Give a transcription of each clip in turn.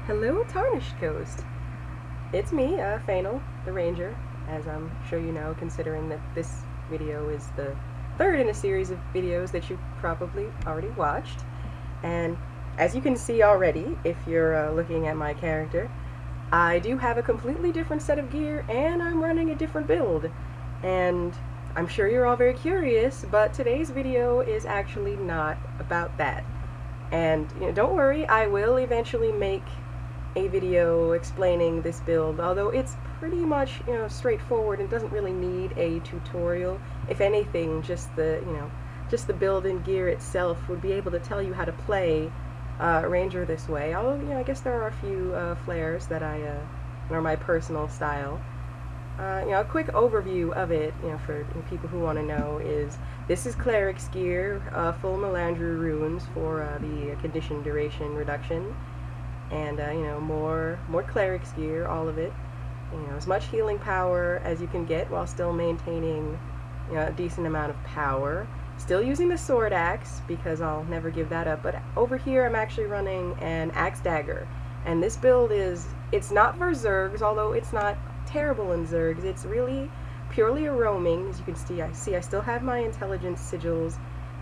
Hello, Tarnished Coast. It's me, Fainal, the Ranger, as I'm sure you know, considering that this video is the third in a series of videos that you probably already watched. And as you can see already, if you're looking at my character, I do have a completely different set of gear, and I'm running a different build. And I'm sure you're all very curious, but today's video is actually not about that. And don't worry, I will eventually make a video explaining this build, although it's pretty much straightforward and doesn't really need a tutorial. If anything, just the build and gear itself would be able to tell you how to play Ranger this way. Although I guess there are a few flares that are my personal style. A quick overview of it, for people who want to know, is this is Cleric's gear, full Melandru runes for the condition duration reduction, and more Cleric's gear, all of it. As much healing power as you can get while still maintaining a decent amount of power. Still using the sword axe because I'll never give that up. But over here I'm actually running an axe dagger, and this build it's not for Zergs, although it's not terrible in Zergs. It's really purely a roaming. As you can see, I still have my intelligence sigils,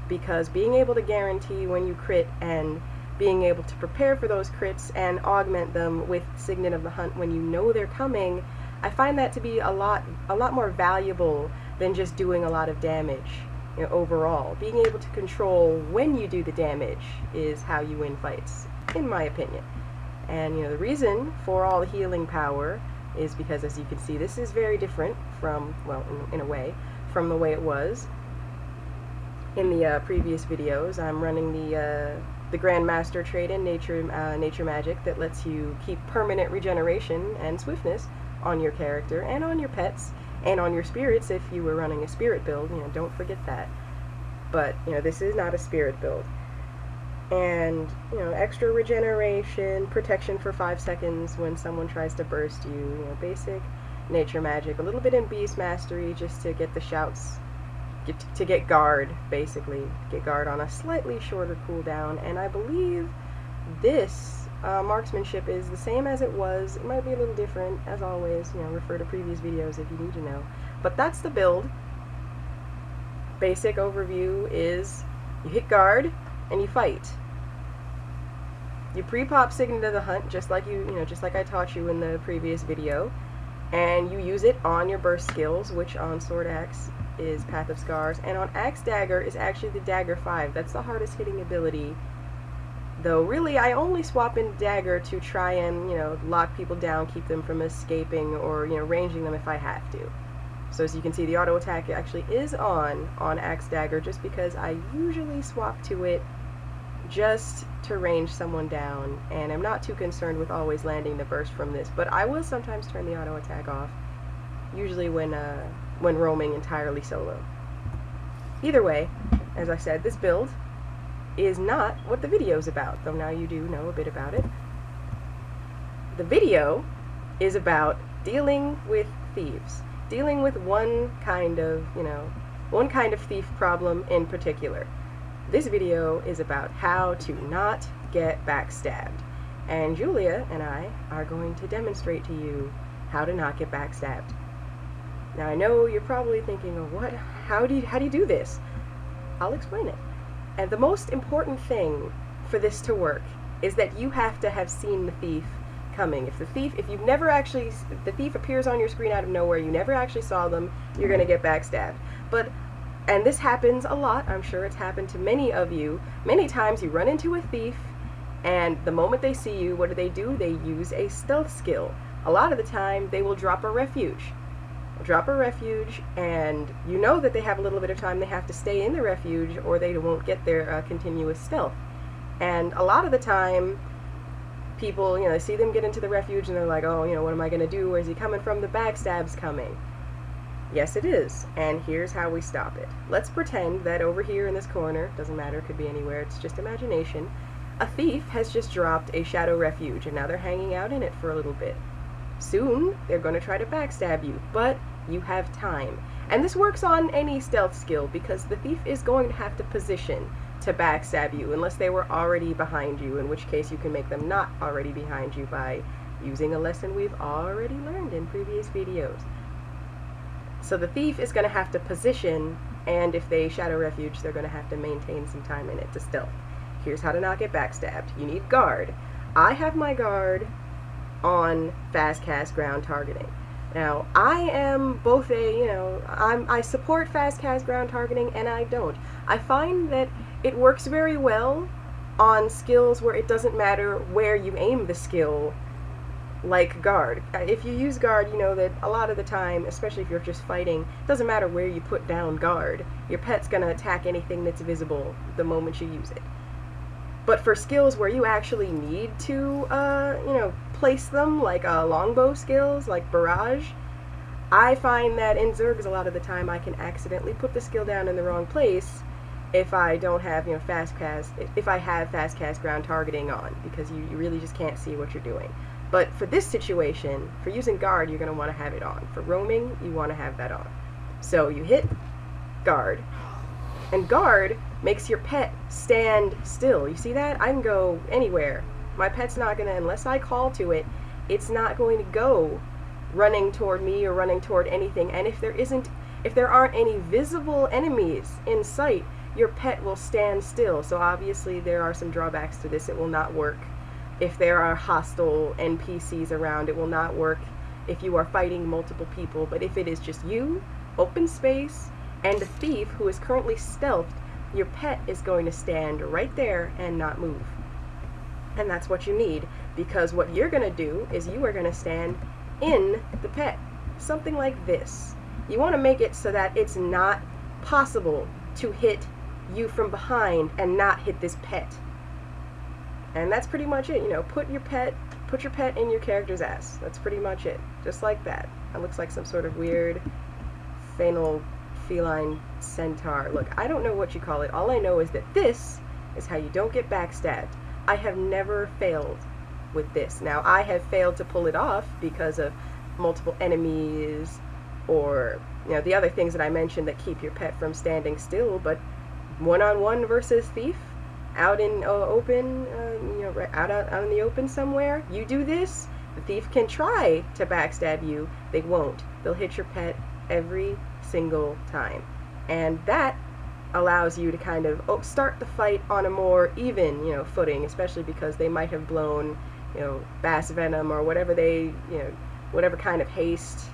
because being able to guarantee when you crit and being able to prepare for those crits and augment them with Signet of the Hunt when you know they're coming, I find that to be a lot more valuable than just doing a lot of damage. Overall, being able to control when you do the damage is how you win fights, in my opinion. And the reason for all the healing power is because, as you can see, this is very different from, well, in a way, from the way it was in the previous videos. I'm running the Grandmaster trait in Nature Magic that lets you keep permanent regeneration and swiftness on your character and on your pets and on your spirits if you were running a spirit build. Don't forget that. But this is not a spirit build. And extra regeneration, protection for 5 seconds when someone tries to burst you. Basic Nature Magic, a little bit in Beast Mastery just to get the shouts. To get guard, basically. Get guard on a slightly shorter cooldown, and I believe this marksmanship is the same as it was. It might be a little different, as always. Refer to previous videos if you need to know. But that's the build. Basic overview is you hit guard and you fight. You pre-pop Signet of the Hunt, just like just like I taught you in the previous video, and you use it on your burst skills, which on Sword Axe is Path of Scars, and on Axe Dagger is actually the Dagger 5. That's the hardest hitting ability. Though really I only swap in Dagger to try and, lock people down, keep them from escaping, or, ranging them if I have to. So as you can see, the auto attack actually is on Axe Dagger, just because I usually swap to it just to range someone down, and I'm not too concerned with always landing the burst from this, but I will sometimes turn the auto attack off, usually when roaming entirely solo. Either way, as I said, this build is not what the video is about, though now you do know a bit about it. The video is about dealing with thieves, dealing with one kind of thief problem in particular. This video is about how to not get backstabbed, and Julia and I are going to demonstrate to you how to not get backstabbed. Now I know you're probably thinking, oh, what? How do you do this? I'll explain it. And the most important thing for this to work is that you have to have seen the thief coming. If the thief appears on your screen out of nowhere, you never actually saw them, you're gonna get backstabbed. And this happens a lot. I'm sure it's happened to many of you. Many times you run into a thief, and the moment they see you, what do? They use a stealth skill. A lot of the time, they will drop a refuge. And you know that they have a little bit of time. They have to stay in the refuge, or they won't get their continuous stealth. And a lot of the time, people, they see them get into the refuge, and they're like, oh, what am I going to do? Where's he coming from? The backstab's coming. Yes, it is, and here's how we stop it. Let's pretend that over here in this corner, doesn't matter, it could be anywhere, it's just imagination, a thief has just dropped a shadow refuge, and now they're hanging out in it for a little bit. Soon, they're going to try to backstab you, but you have time. And this works on any stealth skill, because the thief is going to have to position to backstab you unless they were already behind you, in which case you can make them not already behind you by using a lesson we've already learned in previous videos. So the thief is going to have to position, and if they shadow refuge, they're going to have to maintain some time in it to stealth. Here's how to not get backstabbed. You need guard. I have my guard on fast cast ground targeting. Now, I am both I support fast cast ground targeting and I don't. I find that it works very well on skills where it doesn't matter where you aim the skill, like guard. If you use guard, you know that a lot of the time, especially if you're just fighting, it doesn't matter where you put down guard. Your pet's gonna attack anything that's visible the moment you use it. But for skills where you actually need to, place them, like longbow skills, like barrage, I find that in Zergs a lot of the time I can accidentally put the skill down in the wrong place if I don't have, if I have fast cast ground targeting on, because you really just can't see what you're doing. But for this situation, for using guard, you're going to want to have it on. For roaming, you want to have that on. So you hit guard, and guard makes your pet stand still. You see that? I can go anywhere. My pet's not going to, unless I call to it, it's not going to go running toward me or running toward anything. And if there aren't any visible enemies in sight, your pet will stand still. So obviously there are some drawbacks to this. It will not work if there are hostile NPCs around. It will not work if you are fighting multiple people. But if it is just you, open space, and a thief who is currently stealthed, your pet is going to stand right there and not move. And that's what you need, because what you're going to do is you are going to stand in the pet. Something like this. You want to make it so that it's not possible to hit you from behind and not hit this pet. And that's pretty much it. Put your pet in your character's ass. That's pretty much it. Just like that. That looks like some sort of weird feline centaur. Look, I don't know what you call it. All I know is that this is how you don't get backstabbed. I have never failed with this. Now, I have failed to pull it off because of multiple enemies or, the other things that I mentioned that keep your pet from standing still, but one-on-one versus thief, out in open, out in the open somewhere, you do this, the thief can try to backstab you. They won't. They'll hit your pet every single time. And that allows you to kind of start the fight on a more even, footing, especially because they might have blown, bass venom or whatever whatever kind of haste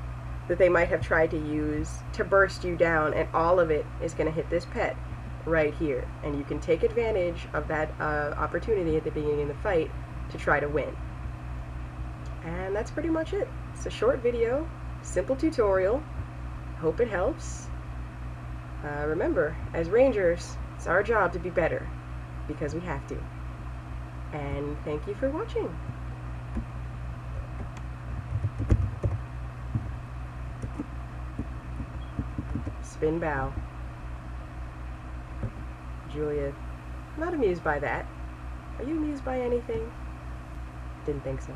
that they might have tried to use to burst you down, and all of it is going to hit this pet right here. And you can take advantage of that opportunity at the beginning of the fight to try to win. And that's pretty much it. It's a short video, simple tutorial. Hope it helps. Remember, as Rangers, it's our job to be better, because we have to. And thank you for watching. Spin bow. Julia, not amused by that. Are you amused by anything? Didn't think so.